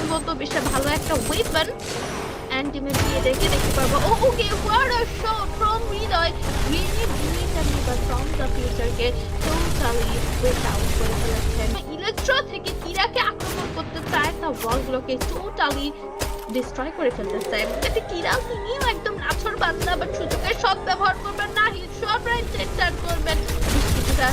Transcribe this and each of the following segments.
সম্ভবত বেশ ভালো একটা ওয়েপন and টিমে দেখে দেখতে পারবো ওকে what a shot from Hridoy really but from the future K totally without করে ফেলেছেন ইলেকট্রো থেকে কিরাকে আক্রমণ করতে চায় তা বলগুলোকে টোটালি ডিস্ট্রয় করে ফেলতে চায় এতে কিরা তিনিও একদম নাছর বান্দা বা সুযোগের সৎ ব্যবহার করবেন না হিট শট রাইট চেক করবেন কিছুটা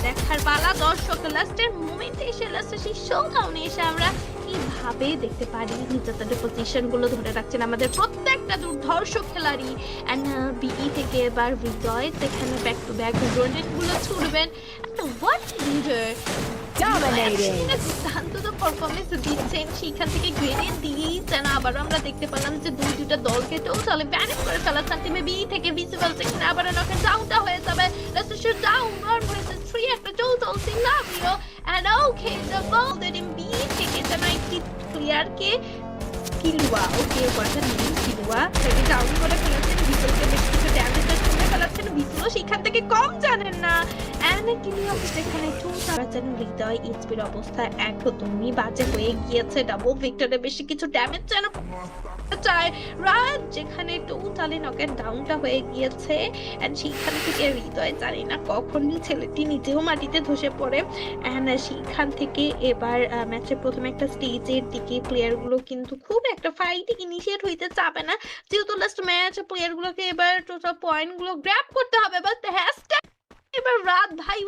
দেখার পালা দর্শক লাস্টের মোমেন্টে এসে লাস্টের সেই শোডাউনে এসে আমরা কিভাবে দেখতে পারি নিজেদের পজিশন গুলো ধরে রাখছেন আমাদের প্রত্যেকটা দুর্ধর্ষ খেলাড়ি এন্ড বিই থেকে এবার হৃদয় সেখানে ব্যাক টু ব্যাক গ্রেনেড গুলো ছুড়বেন হোয়াট লিডার দুর্দান্ত তো পারফরমেন্স দিচ্ছেন সেখান থেকে গ্রেনেড দিয়েছেন আবার আমরা দেখতে পেলাম যে দুইটা দলকে টোটালি ব্যানিশ করে ফেলাচ্ছেন টিমে বি থেকে ভিজিবল সেখানে আবার নকে ডাউনটা হয়ে যাবে last shoot down one versus 3 একটা total scenario and okay the ball that in be থেকে যেন একটি প্লেয়ারকে কিলুয়া ওকে ওয়াটার নেম কিলুয়া তাকে ডাউন করে ফেলাচ্ছেন ভিতরকে বেশ কিছু ড্যামেজ করে ফেলাচ্ছেন ভিতর সেখান থেকে কম জানেন না এন্ড কিলুয়া সেখানে টোটাল যেন হৃদয় এইচপির অবস্থা একদমই বাজে হয়ে গিয়েছে ডাবল ভিক্টরে বেশি কিছু ড্যামেজ যেন চায় রাত যেখানে টোটালি নকেট ডাউনটা হয়ে গিয়েছে এন্ড সেখান থেকে হৃদয় জানি না কখনই ছেলেটি নিজেও মাটিতে ধসে পড়ে এন্ড সেখান থেকে এবার ম্যাচের প্রথমে একটা স্টেজের দিকে প্লেয়ার গুলো কিন্তু খুব একটা ফাইটিং ইনিশিয়েট হইতে চাবে না যেহেতু লাস্ট ম্যাচ প্লেয়ার গুলোকে এবার টোটাল পয়েন্ট গুলো গ্র্যাব করতে হবে বাট হ্যাশট্যাগ এবার রাত ভাই